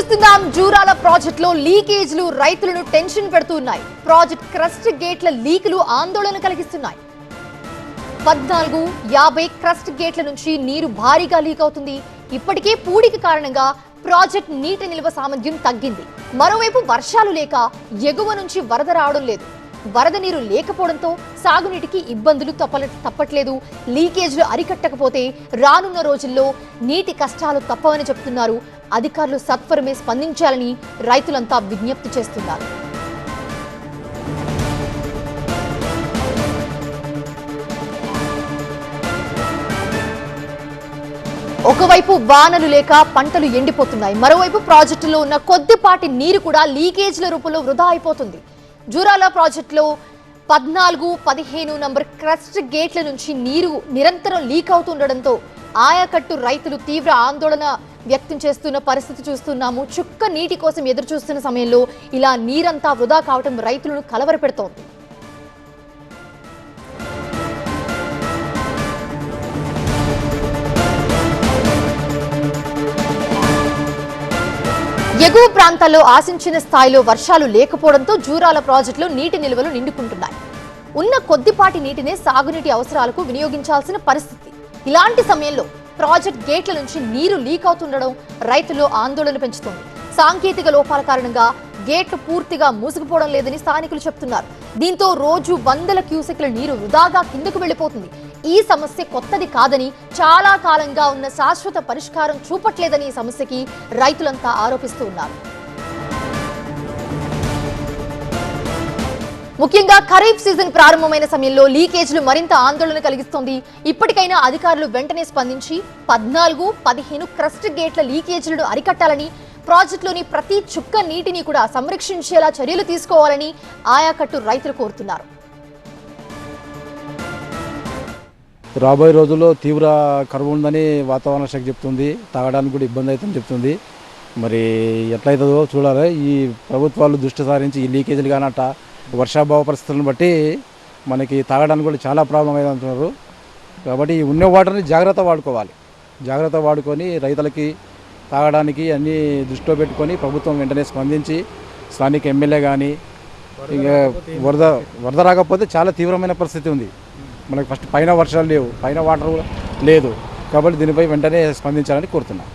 చూస్తున్నాం జూరాల ప్రాజెక్టులో లీకేజ్లు రైతులను టెన్షన్ పెడుతున్నాయి. ప్రాజెక్ట్ క్రస్ట్ గేట్ల లీకులు ఆందోళన కలిగిస్తున్నాయి. 14-50 క్రస్ట్ గేట్ల నుంచి నీరు భారీగా లీక్ అవుతుంది. ఇప్పటికే పూడికి కారణంగా ప్రాజెక్ట్ నీటి నిల్వ సామర్థ్యం తగ్గింది. మరోవైపు వర్షాలు లేక ఎగువ నుంచి వరద రావడం లేదు. వరద నీరు లేకపోవడంతో సాగునీటికి ఇబ్బందులు తప్పట్లేదు. లీకేజ్లు అరికట్టకపోతే రానున్న రోజుల్లో నీటి కష్టాలు తప్పవని చెప్తున్నారు. అధికారులు సత్వరమే స్పందించాలని రైతులంతా విజ్ఞప్తి చేస్తున్నారు. ఒకవైపు వానలు లేక పంటలు ఎండిపోతున్నాయి. మరోవైపు ప్రాజెక్టులో ఉన్న కొద్దిపాటి నీరు కూడా లీకేజ్ల రూపంలో వృధా అయిపోతుంది. జూరాల ప్రాజెక్టులో 14-15 నంబర్ క్రస్ట్ గేట్ల నుంచి నీరు నిరంతరం లీక్ అవుతుండడంతో ఆయకట్టు రైతులు తీవ్ర ఆందోళన వ్యక్తం చేస్తున్న పరిస్థితి చూస్తున్నాము. చుక్క నీటి కోసం ఎదురు చూస్తున్న సమయంలో ఇలా నీరంతా వృధా కావడం రైతులను కలవరపెడుతోంది. ఎగువ ప్రాంతాల్లో ఆశించిన స్థాయిలో వర్షాలు లేకపోవడంతో జూరాల ప్రాజెక్టులో నీటి నిల్వలు నిండుకుంటున్నాయి. ఉన్న కొద్దిపాటి నీటినే సాగునీటి అవసరాలకు వినియోగించాల్సిన పరిస్థితి. ఇలాంటి సమయంలో ప్రాజెక్ట్ గేట్ల నుంచి నీరు లీక్ అవుతుండడం రైతుల్లో ఆందోళన పెంచుతోంది. సాంకేతిక లోపాల కారణంగా గేట్లు పూర్తిగా మూసుకుపోవడం లేదని స్థానికులు చెప్తున్నారు. దీంతో రోజు వందల క్యూసెక్ల నీరు వృధాగా కిందకు వెళ్లిపోతుంది. ఈ సమస్య కొత్తది కాదని, చాలా కాలంగా ఉన్న శాశ్వత పరిష్కారం చూపట్లేదని ఈ సమస్యకి రైతులంతా ఆరోపిస్తూ ఉన్నారు. ముఖ్యంగా ఖరీఫ్ సీజన్ ప్రారంభమైన సమయంలో లీకేజ్లు మరింత ఆందోళన కలిగిస్తోంది. ఇప్పటికైనా అధికారులు వెంటనే స్పందించి 14-15 క్రస్ట్ గేట్ల లీకేజ్లను అరికట్టాలని, ప్రాజెక్టులోని ప్రతి చుక్క నీటిని కూడా సంరక్షించేలా చర్యలు తీసుకోవాలని ఆయాకట్టు రైతులు కోరుతున్నారు. రాబోయే రోజుల్లో తీవ్ర కరువు ఉందని వాతావరణ శాఖ చెప్తుంది. తాగడానికి కూడా ఇబ్బంది అవుతుందని చెప్తుంది. మరి ఎట్లయితుందో చూడాలి. ఈ ప్రభుత్వాలు దృష్టి సారించి ఈ లీకేజీలు కానట్ట వర్షాభావ పరిస్థితులను బట్టి మనకి తాగడానికి కూడా చాలా ప్రాబ్లం అయింది అంటున్నారు. కాబట్టి ఉన్న వాటర్ని జాగ్రత్త వాడుకోవాలి. జాగ్రత్త వాడుకొని రైతులకి తాగడానికి అన్నీ దృష్టిలో పెట్టుకొని ప్రభుత్వం వెంటనే స్పందించి స్థానిక ఎమ్మెల్యే కానీ ఇంకా వరద రాకపోతే చాలా తీవ్రమైన పరిస్థితి ఉంది. మనకు ఫస్ట్ పైన వర్షాలు లేవు, పైన వాటర్ లేదు. కాబట్టి దీనిపై వెంటనే స్పందించాలని కోరుతున్నాను.